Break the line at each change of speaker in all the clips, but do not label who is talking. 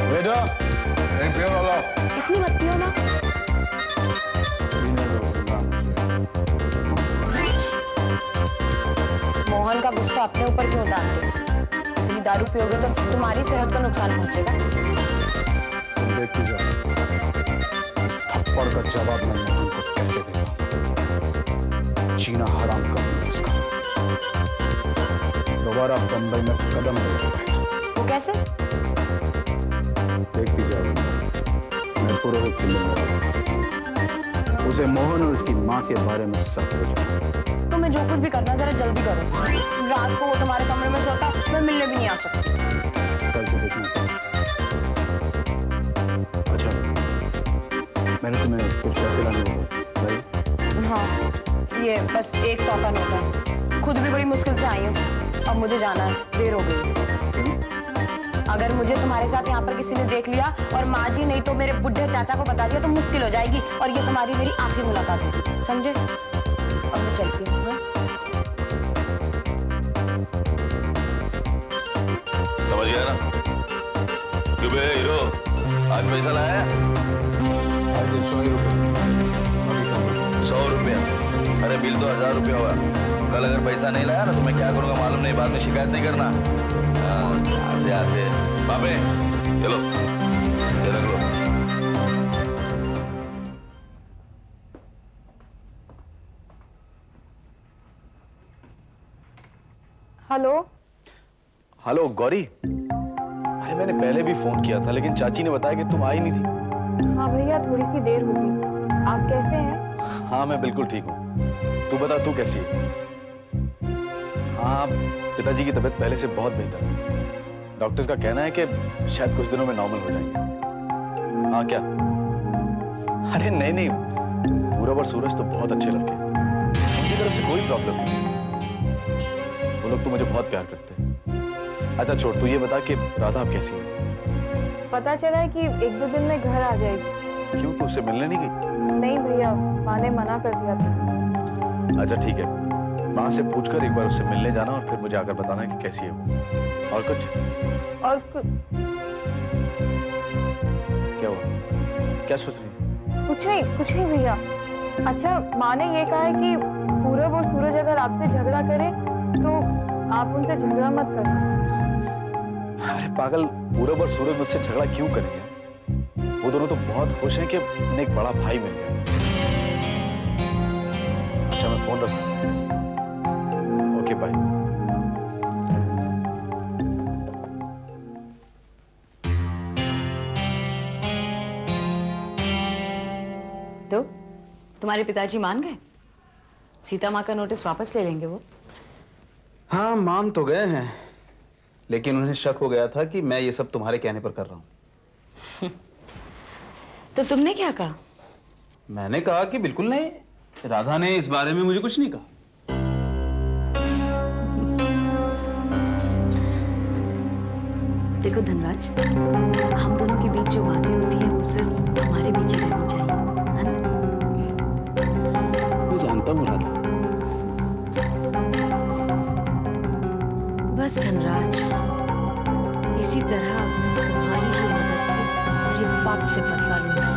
बेटा एक पियो लो।
इतनी मत पियो ना। मोहन का गुस्सा अपने ऊपर क्यों उतारते? इतनी दारू पियोगे तो तुम्हारी सेहत को नुकसान पहुंचेगा।
देखती जाओ थप्पड़ का जवाब मैं मोहन को कैसे देता हूं। जीना हराम कर दूंगा इसका। दोबारा बंबई में कदम नहीं रखेगा।
वो कैसे?
देखती जाओ मैं पुरोहित से मिलने वाला हूं। उसे मोहन और उसकी माँ के बारे में सब कुछ।
तुम्हें जो कुछ भी करना जरा जल्दी करो। रात को वो तुम्हारे कमरे में सोता, मैं मिलने भी नहीं आ सकती।
कल से देखना। अच्छा मैंने तुम्हें कुछ पैसे लाने को भाई।
हाँ ये बस 100 का नोट है। खुद भी बड़ी मुश्किल से आई हूँ। अब मुझे जाना है, देर हो गई। अगर मुझे तुम्हारे साथ यहाँ पर किसी ने देख लिया और माँ जी नहीं तो मेरे बुढ़े चाचा को बता दिया तो मुश्किल हो जाएगी और ये तुम्हारी मेरी आखिरी मुलाकात होगी, समझे? अब मैं चलती हूँ।
समझ गया ना? क्यों बे हीरो, आज पैसा लाया?
आज 100 रुपये।
100 रुपया? अरे बिल तो 1000 रुपया हुआ। कल अगर पैसा नहीं लाया ना तो मैं क्या करूंगा मालूम नहीं, बाद में शिकायत नहीं करना। आसे आसे बाबे चलो ये रख लो।
हेलो
हेलो गौरी, अरे मैंने पहले भी फोन किया था लेकिन चाची ने बताया कि तुम आई नहीं थी।
हाँ भैया थोड़ी सी देर हो गई। आप कैसे हैं?
हाँ मैं बिल्कुल ठीक हूँ। तू बता तू कैसी है? हाँ पिताजी की तबीयत पहले से बहुत बेहतर है। डॉक्टर्स का कहना है कि शायद कुछ दिनों में नॉर्मल हो जाएंगे। हाँ क्या? अरे नहीं नहीं, पूरब और सूरज तो बहुत अच्छे लड़के हैं, उनकी तरफ से कोई प्रॉब्लम नहीं। वो लोग तो मुझे बहुत प्यार करते हैं। अच्छा छोड़, तू ये बता कि राधा अब कैसी है?
पता चला है कि 1-2 दिन में घर आ जाएगी।
क्यों, तू उससे मिलने नहीं गई?
नहीं भैया, माँ ने मना कर दिया था।
अच्छा ठीक है, माँ से पूछकर एक बार उससे मिलने जाना और फिर मुझे आकर बताना कि कैसी है वो। और कुछ?
और
क्या हुआ, क्या सोच रही है?
कुछ नहीं भैया। अच्छा माँ ने ये कहा है कि पूरब और सूरज अगर आपसे झगड़ा करे तो आप उनसे झगड़ा मत करना।
अरे पागल, पूरब और सूरज मुझसे झगड़ा क्यों करेंगे? वो दोनों तो बहुत खुश हैं कि उन्हें एक बड़ा भाई मिल गया। अच्छा मैं फोन रखूं? Okay bye.
तो तुम्हारे पिताजी मान गए? सीता माँ का नोटिस वापस ले लेंगे वो?
हाँ मान तो गए हैं, लेकिन उन्हें शक हो गया था कि मैं ये सब तुम्हारे कहने पर कर रहा हूं।
तो तुमने क्या कहा?
मैंने कहा कि बिल्कुल नहीं, राधा ने इस बारे में मुझे कुछ नहीं कहा।
देखो धनराज, हम दोनों के बीच जो बातें होती हैं वो सिर्फ हमारे बीच ही रहनी चाहिए, है ना?
मैं जानता हूँ राधा।
बस धनराज, इसी तरह मैं तुम्हारी ही मदद से तुम्हारे पाप से बदला लूंगी,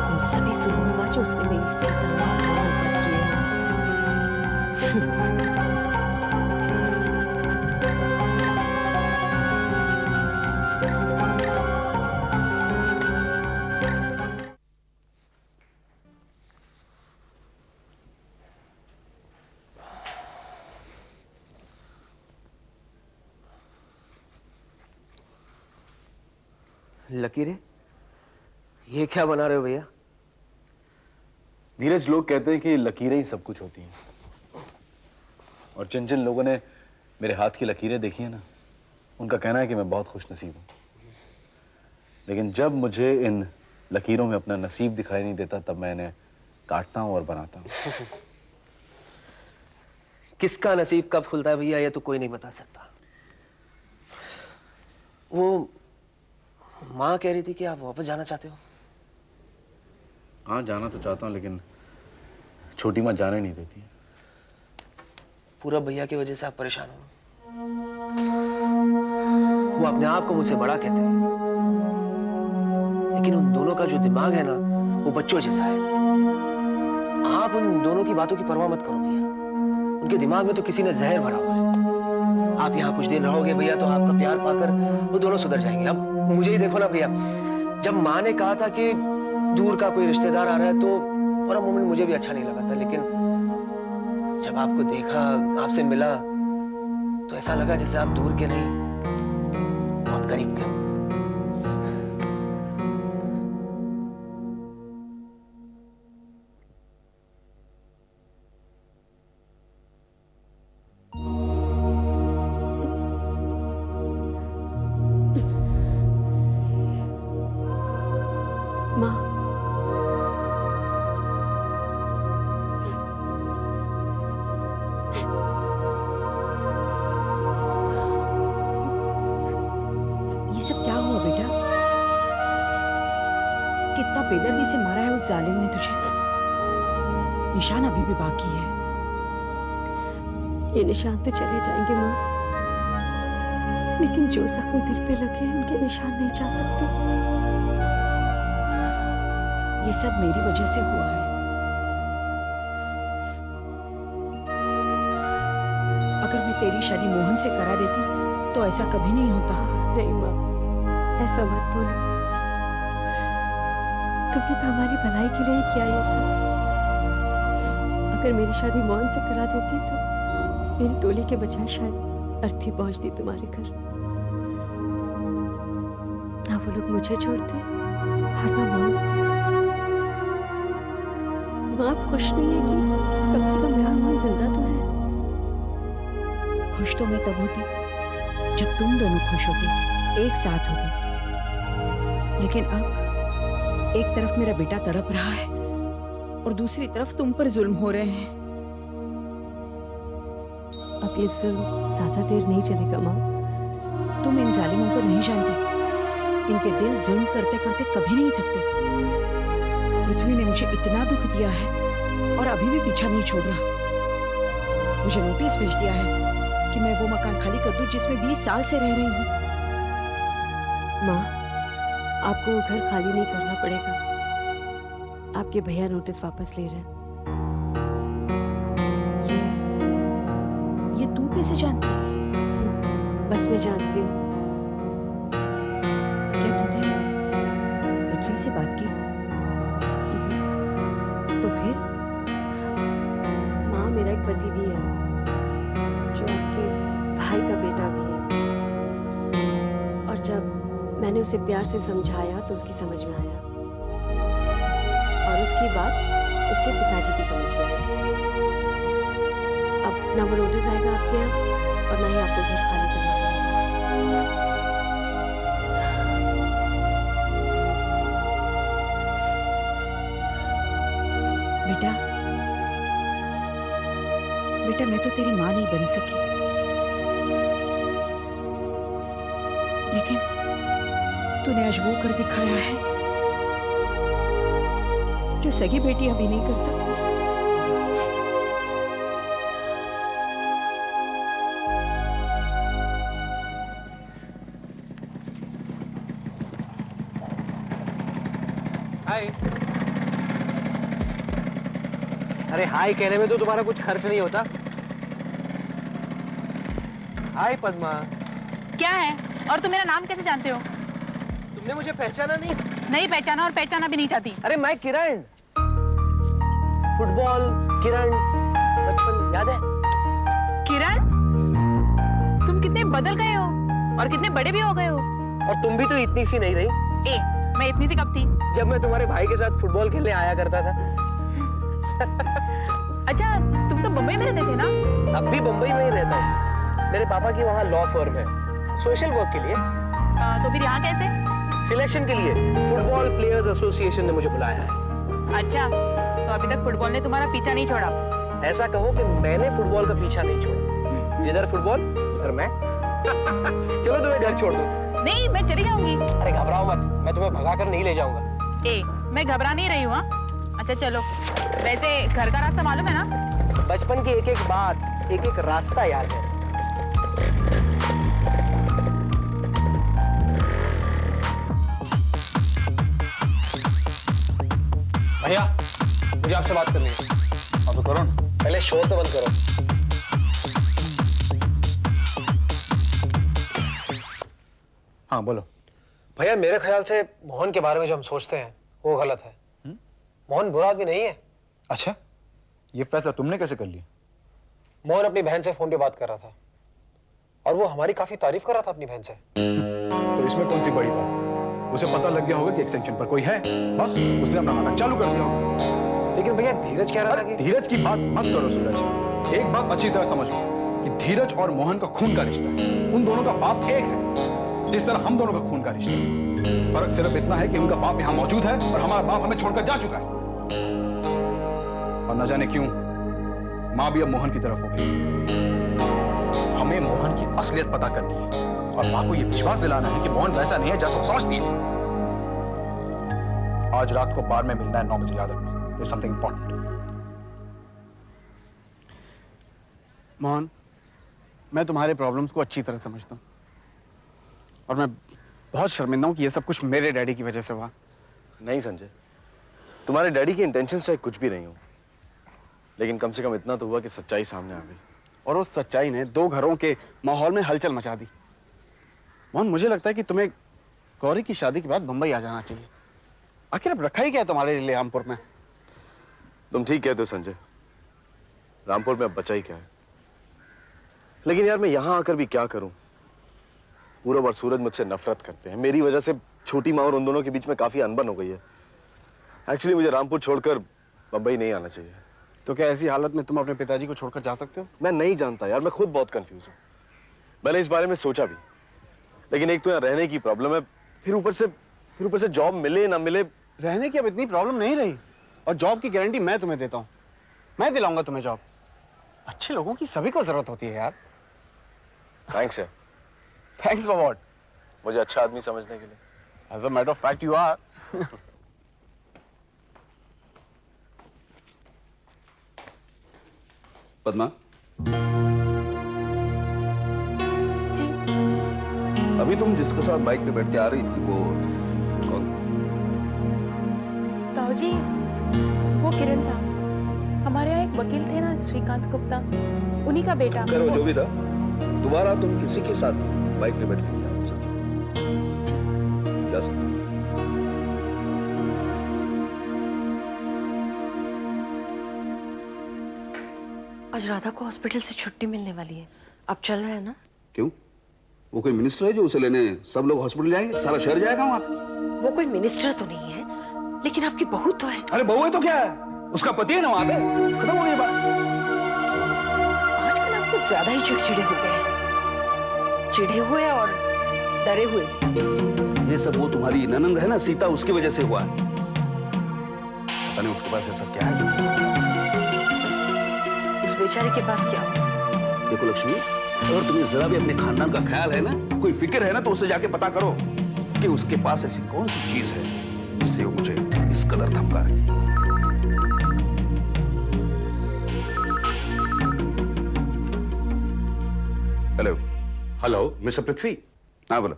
उन सभी जुल्मों का जो उसने मेरी सीता माँ मोहन पर किए हैं।
लकीरें? ये क्या बना रहे हो भैया?
धीरज, लोग कहते हैं कि लकीरें ही सब कुछ होती हैं, और जिन जिन लोगों ने मेरे हाथ की लकीरें देखी है ना, उनका कहना है कि मैं बहुत खुशनसीब हूं। लेकिन जब मुझे इन लकीरों में अपना नसीब दिखाई नहीं देता तब मैं इन्हें काटता हूं और बनाता हूं।
किसका नसीब कब खुलता है भैया, ये तो कोई नहीं बता सकता। वो माँ कह रही थी कि आप वापस जाना चाहते हो।
हाँ जाना तो चाहता हूँ, लेकिन छोटी माँ जाने नहीं देती है।
पूरा भैया की वजह से आप परेशान हो। वो अपने आप को मुझसे बड़ा कहते हैं, लेकिन उन दोनों का जो दिमाग है ना, वो बच्चों जैसा है। आप उन दोनों की बातों की परवाह मत करो भैया। उनके दिमाग में तो किसी ने जहर भरा हुआ है। आप यहाँ कुछ दिन रहोगे भैया तो आपका प्यार पाकर वो दोनों सुधर जाएंगे। अब मुझे ही देखो ना भैया, जब माँ ने कहा था कि दूर का कोई रिश्तेदार आ रहा है तो फॉर अ मोमेंट मुझे भी अच्छा नहीं लगा था, लेकिन जब आपको देखा, आपसे मिला, तो ऐसा लगा जैसे आप दूर के नहीं, बहुत करीब के हो।
माँ,
ये सब क्या हुआ बेटा? कितना बेदर्दी से मारा है उस जालिम ने तुझे। निशान अभी भी बाकी है।
ये निशान तो चले जाएंगे माँ, लेकिन जो जख्म दिल पे लगे हैं उनके निशान नहीं जा सकते।
ये सब मेरी वजह से हुआ है। अगर मैं तेरी शादी मोहन से करा देती तो ऐसा कभी नहीं होता।
नहीं माँ, ऐसा मत बोलो। तुमने तो हमारी भलाई के लिए ही किया ये सब। अगर मेरी शादी मोहन से करा देती तो मेरी टोली के बजाय शायद अर्थी पहुंचती तुम्हारे घर। ना वो लोग मुझे छोड़ते और ना मोहन। माँ आप खुश नहीं है कि कम से कम मेरा मोहन जिंदा तो है?
खुश तो मैं तब होती जब तुम दोनों खुश होती, एक साथ होती। लेकिन अब एक तरफ मेरा बेटा तड़प रहा है और दूसरी तरफ तुम पर जुल्म हो रहे हैं।
अब ये जुल्म ज्यादा देर नहीं चलेगा माँ।
तुम इन जालिमों को नहीं जानती। इनके दिल जुल्म करते करते कभी नहीं थकते। पृथ्वी ने मुझे इतना दुख दिया है और अभी भी पीछा नहीं छोड़ रहा। मुझे नोटिस भेज दिया है कि मैं वो मकान खाली कर दूं जिसमें 20 साल से रह रही हूँ।
माँ, आपको वो घर खाली नहीं करना पड़ेगा। आपके भैया नोटिस वापस ले रहे हैं।
ये तू कैसे जानती है?
बस मैं जानती हूँ।
क्या तूने पृथ्वी से बात की? तो फिर?
माँ, मेरा एक पति भी है जो आपके भाई का बेटा भी है। और जब मैंने उसे प्यार से समझाया तो उसकी समझ में आया, और उसकी बात उसके पिताजी की समझ में आई। अब ना वो नोटिस आएगा आपके यहाँ और ना ही आपको घर खाली करना पड़ेगा।
बेटा, बेटा मैं तो तेरी माँ नहीं बन सकी, लेकिन तूने आज वो कर दिखाया है जो सगी बेटी अभी नहीं कर सकती।
हाय। अरे हाय कहने में तो तुम्हारा कुछ खर्च नहीं होता। हाय पद्मा।
क्या है? और तुम मेरा नाम कैसे जानते हो?
तुमने मुझे पहचाना नहीं?
नहीं पहचाना और पहचाना भी नहीं चाहती।
अरे मैं किरण। फुटबॉल, किरण, बचपन याद है?
किरण, तुम कितने बदल गए हो और कितने बड़े भी हो गए हो।
और तुम भी तो इतनी सी नहीं रही।
मैं इतनी सी कब थी?
जब मैं तुम्हारे भाई के साथ फुटबॉल खेलने आया करता था।
अच्छा, तुम तो बम्बई में रहते थे ना?
अब भी बम्बई में ही रहता हूँ। मेरे पापा की वहाँ लॉ फर्म है, सोशल वर्क के लिए।
तो फिर यहाँ कैसे?
सिलेक्शन के लिए फुटबॉल प्लेयर्स एसोसिएशन ने मुझे बुलाया है।
अच्छा, तो अभी तक फुटबॉल ने तुम्हारा पीछा नहीं छोड़ा?
ऐसा कहो कि मैंने फुटबॉल का पीछा नहीं छोड़ा। जिधर फुटबॉल उधर मैं। चलो तुम्हें घर छोड़ दूं।
नहीं, मैं चली जाऊंगी।
अरे घबराओ मत, मैं तुम्हें भगा कर नहीं ले जाऊंगा।
मैं घबरा नहीं रही हूँ। अच्छा चलो, वैसे घर का रास्ता मालूम है ना?
बचपन की एक एक बात, एक एक रास्ता याद है। भैया मुझे आपसे बात करनी है।
हाँ तो करो ना।
पहले शोर तो बंद करो।
हाँ बोलो।
भैया मेरे ख्याल से मोहन के बारे में जो हम सोचते हैं वो गलत है। मोहन बुरा आदमी नहीं है।
अच्छा, ये फैसला तुमने कैसे कर लिया?
मोहन अपनी बहन से फोन पे बात कर रहा था और वो हमारी काफी तारीफ कर रहा था अपनी बहन से।
तो इसमें कौन सी बड़ी बात है? उसे पता लग गया होगा कि एक्सटेंशन पर कोई है, बस उसने अपना नाटक चालू कर दिया होगा।
लेकिन भैया धीरज कह रहा था कि
धीरज की बात मत करो सूरज। एक बात अच्छी तरह समझो कि धीरज और मोहन का खून का रिश्ता है। उन दोनों का बाप एक है, जिस तरह हम दोनों का खून का रिश्ता है। फर्क सिर्फ इतना है कि उनका बाप यहाँ मौजूद है और हमारा बाप हमें छोड़कर जा चुका है। और न जाने क्यों माँ भी अब मोहन की तरफ हो गई। हमें मोहन की असलियत पता करनी है और माँ को यह विश्वास दिलाना है कि मोहन वैसा नहीं है जैसा वो समझती है। आज रात को बार में मिलना है 9 बजे, याद रखना। There's something important.
मोहन, मैं तुम्हारे प्रॉब्लम्स को अच्छी तरह समझता हूँ और मैं बहुत शर्मिंदा हूँ कि ये सब कुछ मेरे डैडी की वजह से हुआ।
नहीं संजय, तुम्हारे डैडी की इंटेंशंस चाहे कुछ भी नहीं हो, लेकिन कम से कम इतना तो हुआ कि सच्चाई सामने आ गई।
और उस सच्चाई ने 2 घरों के माहौल में हलचल मचा दी। मोहन, मुझे लगता है कि तुम्हें गौरी की शादी के बाद मुंबई आ जाना चाहिए। आखिर अब रखा ही क्या है तुम्हारे लिए रामपुर में?
तुम ठीक कहते हो संजय, रामपुर में अब बचा ही क्या है। लेकिन यार मैं यहां आकर भी क्या करूं? पूरब और सूरज मुझसे नफरत करते हैं। मेरी वजह से छोटी माँ और उन दोनों के बीच में काफी अनबन हो गई है। एक्चुअली मुझे रामपुर छोड़कर मुंबई नहीं आना चाहिए।
तो क्या ऐसी हालत में तुम अपने पिताजी को छोड़कर जा सकते हो?
मैं नहीं जानता यार, मैं खुद बहुत कंफ्यूज हूँ। मैंने इस बारे में सोचा भी, लेकिन एक तो यहाँ रहने की प्रॉब्लम है, फिर ऊपर से जॉब मिले ना मिले।
रहने की अब इतनी प्रॉब्लम नहीं रही और जॉब की गारंटी मैं तुम्हें देता हूँ। मैं दिलाऊंगा तुम्हें जॉब। अच्छे लोगों की सभी को जरूरत होती है यार।
थैंक्स यार।
Thanks for what?
मुझे अच्छा आदमी समझने के लिए।
As a matter of fact you are.
Padma,
ji
अभी तुम जिसके साथ बाइक पे बैठ के आ रही थी वो कौन था?
ताऊ जी वो किरण था। हमारे यहाँ एक वकील थे ना, श्रीकांत गुप्ता, उन्हीं का बेटा।
खैर वो जो भी था, दोबारा तुम किसी के साथ बाइक पे बैठ के नहीं आ सकते। क्या सर?
आज राधा को हॉस्पिटल से छुट्टी मिलने वाली है। अब चल रहे हैं ना?
क्यों? वो कोई मिनिस्टर है जो उसे लेने सब लोग हॉस्पिटल जाएंगे? सारा शहर जाएगा वहां?
वो कोई मिनिस्टर तो नहीं है, लेकिन आपकी बहू तो है।
अरे बहू है तो क्या है? उसका पति है ना वहां पे। खत्म हो गई बात।
आजकल आप कुछ ज्यादा ही चिड़चिड़े हो गए हैं। चिढ़े हुए और डरे हुए।
ये सब वो तुम्हारी ननंद है ना सीता, उसकी वजह से हुआ है। पता नहीं उसके पास ऐसा क्या है।
इस बेचारे के पास क्या हो?
देखो लक्ष्मी, अगर तुम्हें जरा भी अपने खानदान का ख्याल है ना, कोई फिक्र है ना, तो उससे जाके पता करो कि उसके पास ऐसी कौन सी चीज है जिससे वो मुझे इस कदर धमका रही है।
हेलो हेलो मिस्टर पृथ्वी।
हाँ बोलो।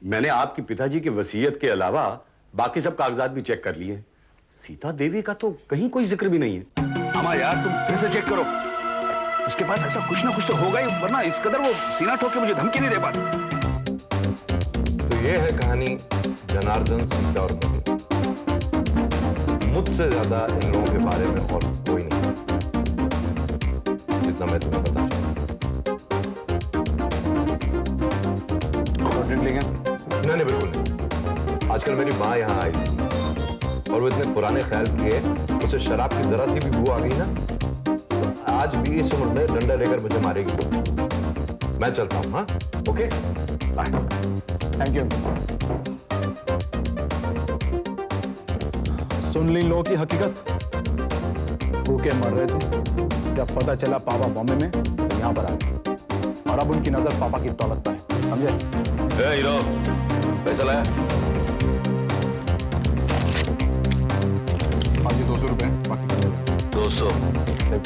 मैंने आपके पिताजी के वसीयत के अलावा बाकी सब कागजात भी चेक कर लिए हैं। सीता देवी का तो कहीं कोई जिक्र भी नहीं है।
अमा यार तुम फिर से चेक करो। उसके पास ऐसा कुछ ना कुछ तो होगा ही, वरना इस कदर वो सीना ठोक के मुझे धमकी नहीं दे पाता।
तो ये है कहानी जनार्दन, सीता और कबीर। मुझसे ज्यादा इन लोगों के बारे में और कोई नहीं, जितना मैं तुम्हें बता नहीं, बिल्कुल नहीं। आजकल मेरी माँ यहाँ आई थी और वो इतने पुराने ख्याल किए, उसे शराब की जरा सी भी बू आ गई ना, तो आज भी इस उम्र में डंडा लेकर मुझे मारेगी। मैं चलता हूँ। हाँ ओके बाय।
Thank you. सुन ली लोगों की हकीकत। भूखे मर रहे थे, जब पता चला पापा बॉम्बे में, तो यहाँ पर आ गए और अब उनकी नजर पापा की दौलत पर है। समझे?
हीरो, पैसा लाया?
हाँ जी, 200 रुपए, बाकी
200।
अरे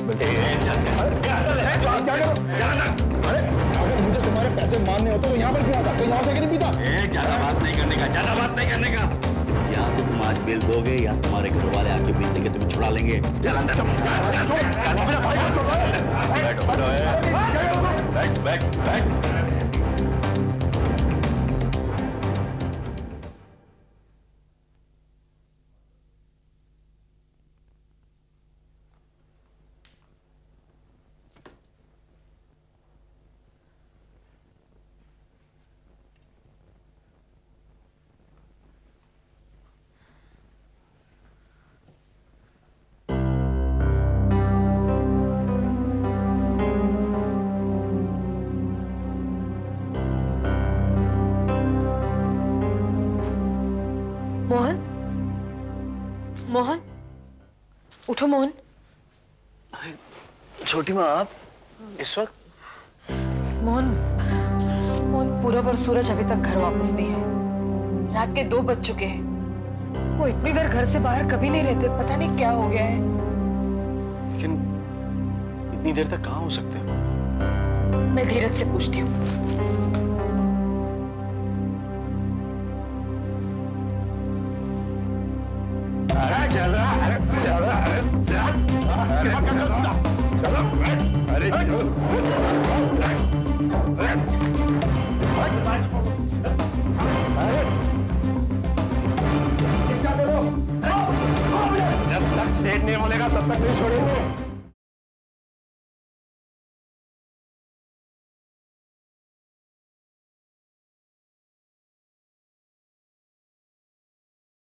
अगर मुझे तुम्हारे पैसे मारने होते तो यहाँ पर क्यों आता? तो यहाँ से नहीं पीता।
ज्यादा बात नहीं करने का, ज्यादा बात नहीं करने का। क्या तुम
आज बिल दोगे या तुम्हारे घर वाले आके बिल देके तुम्हें छुड़ा लेंगे। चल अंदर चल, चल, चल, चल, मेरा भाई को छोड़ो। बैठो, बैठ, बैठ, बैठ।
मोहन, मोहन, उठो मोहन।
छोटी माँ आप इस वक्त?
मोहन, मोहन पूरब और सूरज अभी तक घर वापस नहीं है। रात के 2 बज चुके हैं। वो इतनी देर घर से बाहर कभी नहीं रहते, पता नहीं क्या हो गया है।
लेकिन इतनी देर तक कहाँ हो सकते हो?
मैं धीरज से पूछती हूँ।
जब तक सेठ नहीं बोलेगा तब तक नहीं छोड़ेंगे।